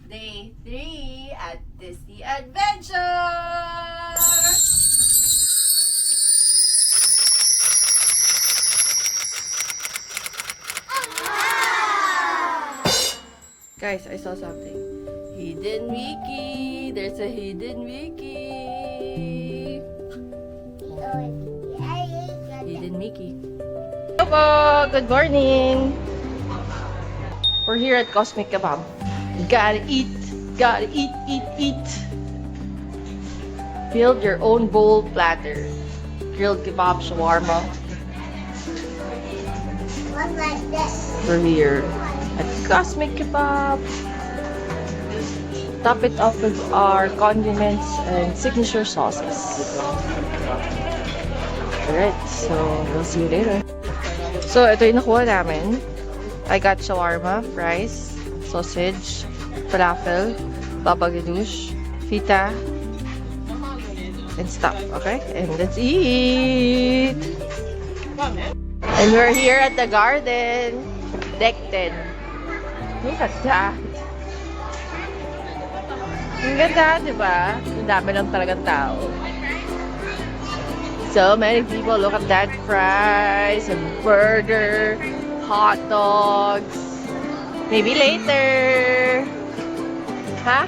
Day 3 at Disney Adventure! Guys, I saw something. Hidden Mickey! There's a hidden Mickey! Hidden Mickey. Hello! Good morning! We're here at Cosmic Kebab. Gotta eat! Gotta eat, eat, eat! Build your own bowl platter. Grilled kebab, shawarma. One like this. We're here at Cosmic Kebab. Top it off with our condiments and signature sauces. Alright, so we'll see you later. So, ito yung nakuha namin. I got shawarma, fries, sausage, falafel, baba ganoush, feta, and stuff, okay? And let's eat! And we're here at the garden. Deck 10. Look at that. Ang ganda, di ba? Ang dami lang talagang tao. So many people. Look at that. Fries and burger, hot dogs. Maybe later. Huh?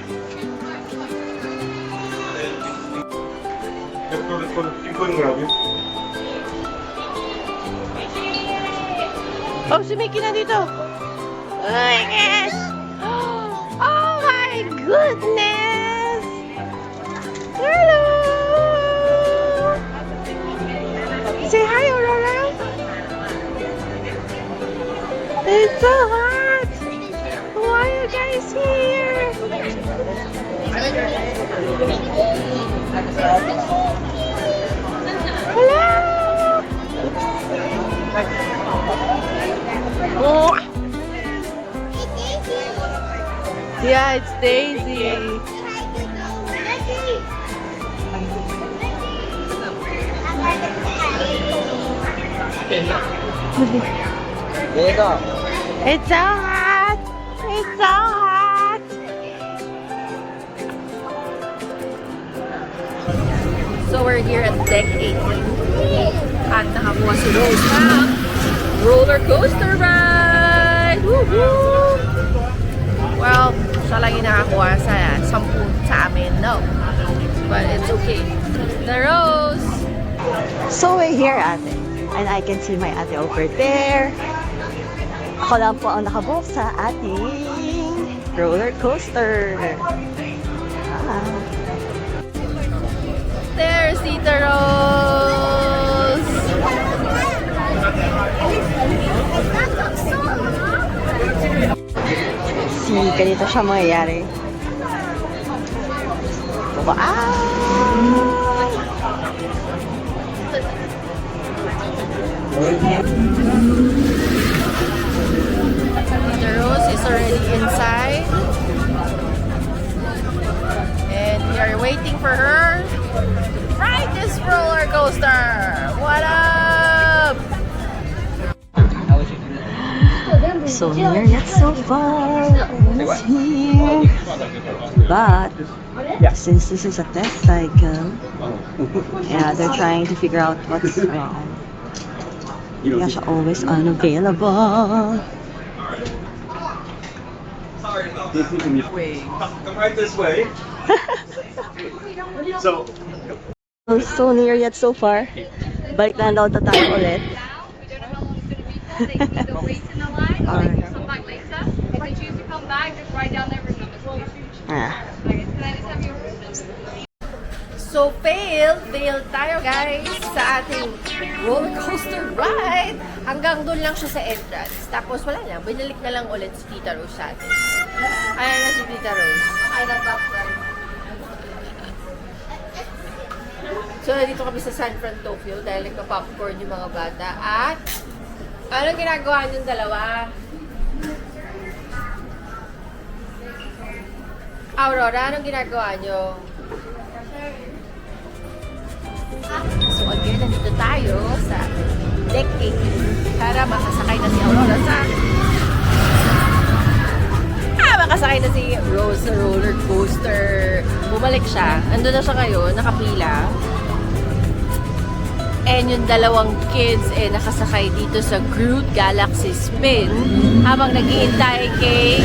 Oh, si Mickey na dito. Oh my gosh! Oh my goodness! Hello! Say hi, Aurora! It's so hot! Why are you guys here? Hello! Oh. Yeah, it's Daisy. It's so hot. It's so hot. So we're here at Deck 18. At nakakuha si Rose ng roller coaster ride! Woohoo! Well, siya lang yung nakakuha sa 10 sa amin, no. But it's okay. The Rose! So we're here, ate. And I can see my ate over there. Ako lang po ang nakabook sa ating roller coaster. There's Tita Rose! Ganito siya mangyayari. Wow! Tita Rose is already inside. And we are waiting for her. Ride this roller coaster! What up? So near yet so far, almost here. But since this is a test cycle, yeah, they're trying to figure out what's wrong. Yeah, siya always unavailable. Come right this way. So near yet so far. Balik na daw tayo ulit. Alright. So failed tayo guys sa ating roller coaster ride. Hanggang doon lang siya sa entrance. Tapos wala na, binalik na lang ulit si Tita Rose sa atin. Ayan na si Tita Rose. So nandito kami sa San Fran, Tokyo dahil nagpa-popcorn yung mga bata. At anong ginagawa niyong dalawa? Aurora, anong ginagawa niyo? So again, nandito tayo sa Deck 18 para makasakay na si Aurora sa makasakay na si Rose sa roller coaster. Bumalik siya. Andun na siya ngayon, nakapila. And yung dalawang kids nakasakay dito sa Groot Galaxy Spin habang nag-iintay kay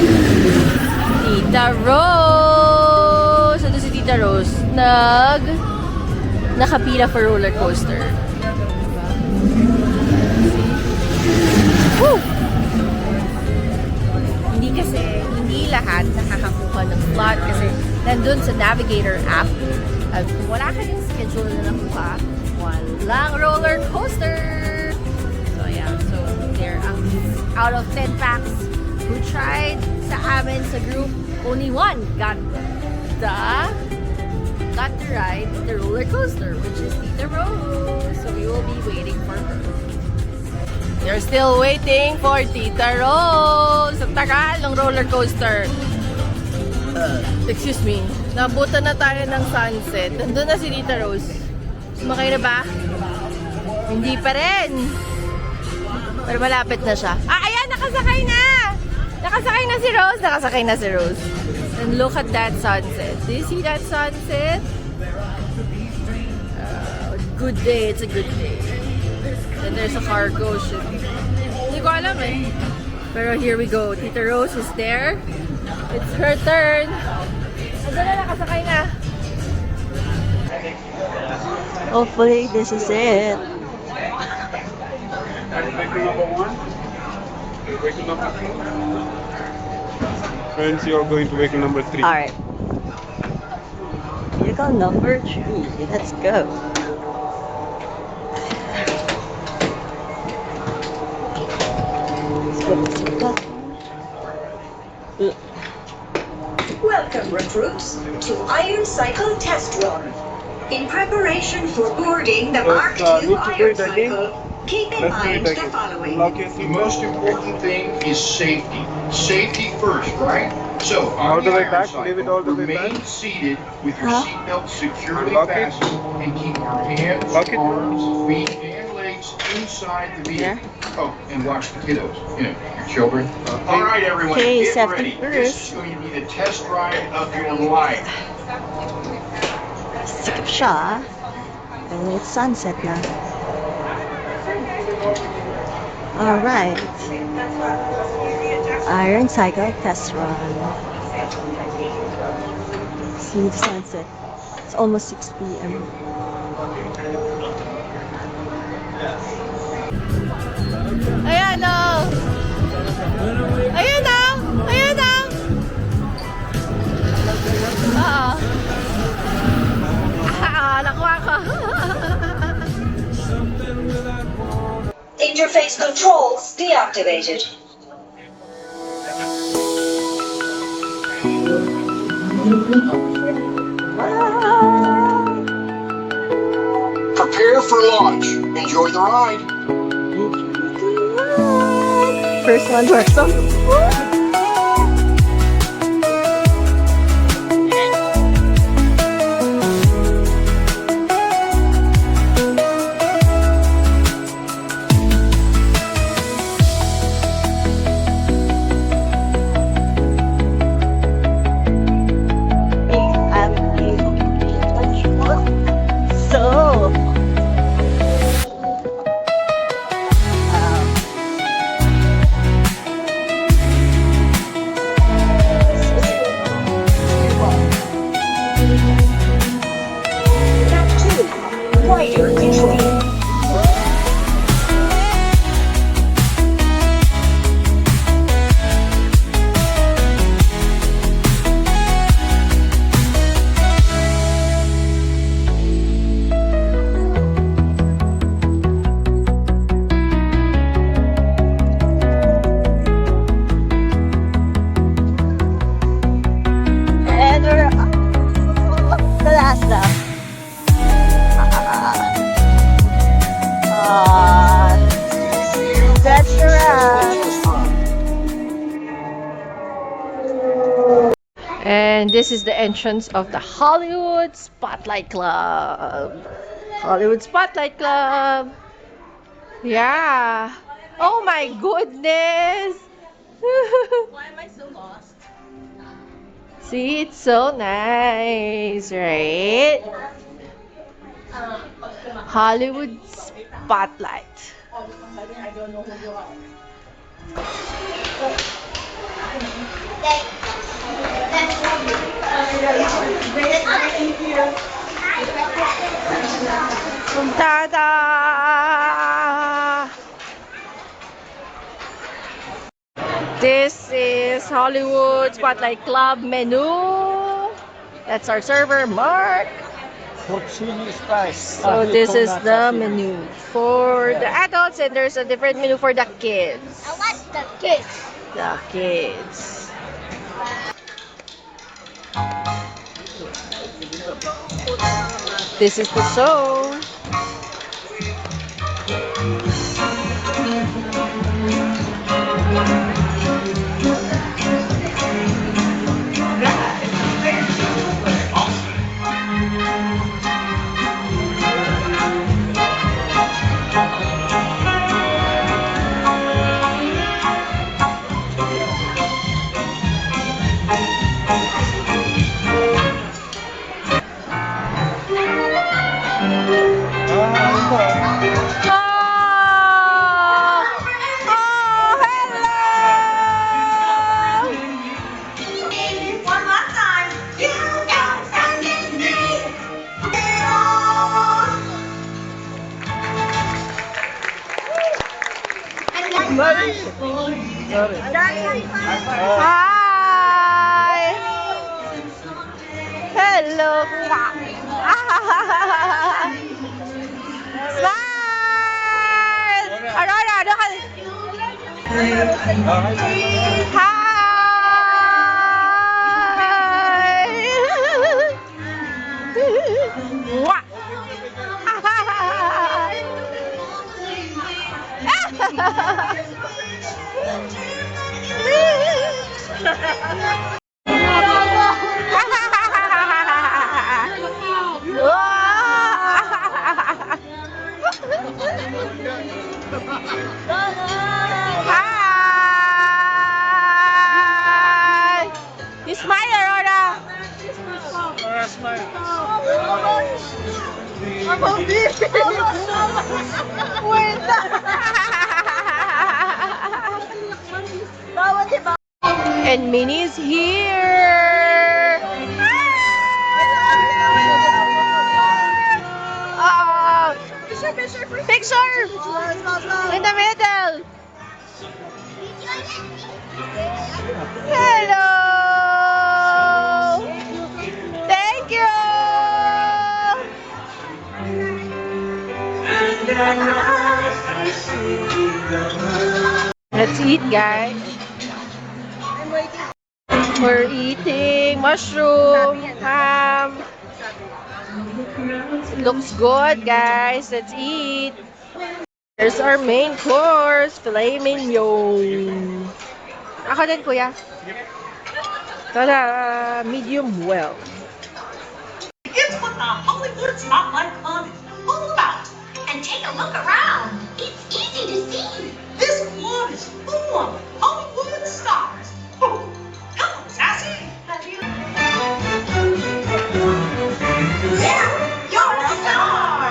Tita Rose. Ito si Tita Rose nakapila for roller coaster. Woo! Hindi lahat nakakakuha ng slot kasi nandun sa Navigator app. At wala ka yung schedule na nakuha, walang roller coaster. So yeah, so there out of 10 packs who tried sa amin sa group, only one got to ride the roller coaster, which is Tita Rose. So we will be waiting for her. They're still waiting for Tita Rose. Ang tagal ng roller coaster. Excuse me. Nabutan na tayo ng sunset. Nandun na si Tita Rose. Sumakay na ba? Hindi pa rin. Pero malapit na siya. Ayan! Nakasakay na! Nakasakay na si Rose. Nakasakay na si Rose. And look at that sunset. Do you see that sunset? Good day. It's a good day. And there's a cargo ship. Hindi ko alam eh. Pero here we go. Tita Rose is there. It's her turn. Andun na, nakasakay na. Hopefully, this is it. Vehicle number 1. Vehicle number 2. Friends, you are going to vehicle number 3. Alright. Vehicle number 3. Let's go. Welcome, recruits, to Iron Cycle Test Run. In preparation for boarding the Mark II Iron Cycle, keep in mind the following. The most important thing is safety. Safety first, right? So, All on the the way Iron back? Cycle, Leave it all the way remain back? seated with your seatbelt securely Lock it. fastened and keep your hands, Lock it. arms, feet, and legs inside the vehicle. Oh, and watch the kiddos, your children. All right, everyone, Okay, get safety ready. first. This is going to be the test ride of your life. Sikip siya. And it's sunset na. Alright. Iron Cycle Test Run. See the sunset. It's almost 6 p.m. Ayan o! Ayan o! Ayan o! Oo. Nakuha ko. Interface controls deactivated. Prepare for launch. Enjoy the ride. First one works on. So, Wider control. and we're the last lap. That's the wrap. And this is the entrance of the Hollywood Spotlight Club. Hollywood Spotlight Club. Yeah. Oh my goodness. Why am I so lost? See, it's so nice, right? Hollywood Spotlight. Ta-da! This is Hollywood Spotlight Club menu. That's our server, Mark. Porcini spice. So this is the menu for the adults, and there's a different menu for the kids. I want the kids. The kids. This is the show. One last time. You got something to Hi! Hello! Smile! Aurora, ano ka? Hi! Mwah! Hi! You smile, Aurora. And Minnie's here. Picture in the middle. Hello. Thank you. Let's eat, guys. We're eating mushroom, ham. It looks good, guys. Let's eat. Here's our main course, filet mignon. Ako din, kuya. Tada! Medium well. It's what the Hollywood Spotlight Club is all about. And take a look around. It's easy to see. This club is full of Hollywood stars. Oh, come on, Sassy. There, you're a star.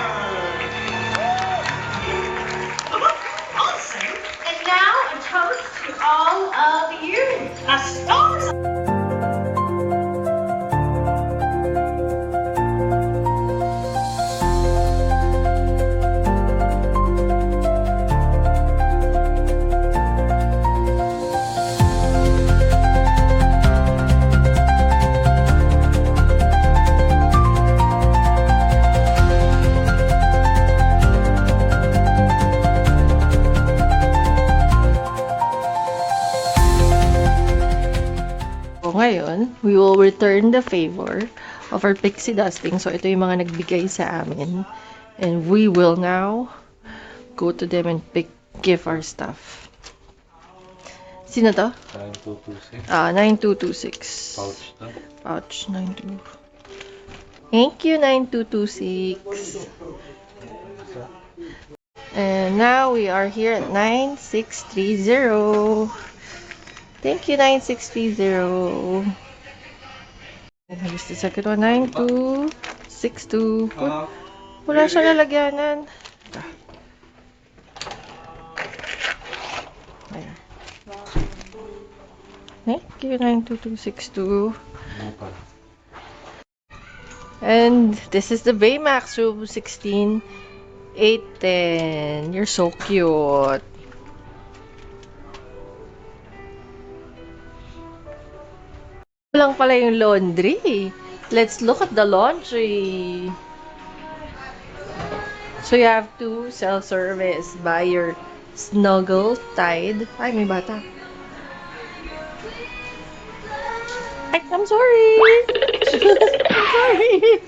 Awesome. And now a toast to all of you. A stars. Ngayon, we will return the favor of our pixie dusting. So, ito yung mga nagbigay sa amin. And we will now go to them and give our stuff. Sino to? 9226. 9226. Pouch to. Pouch 92. Thank you, 9226. And now we are here at 9630. Thank you, 9630. Here's the second one, 9262. Wala siya lalagyanan. Ayan. Give you 92262. And this is the Baymax room 16 810. You're so cute. Lang pala yung laundry. Let's look at the laundry. So you have to self-service. Buy your Snuggle Tide. Ay, may bata. Ay, I'm sorry. I'm sorry.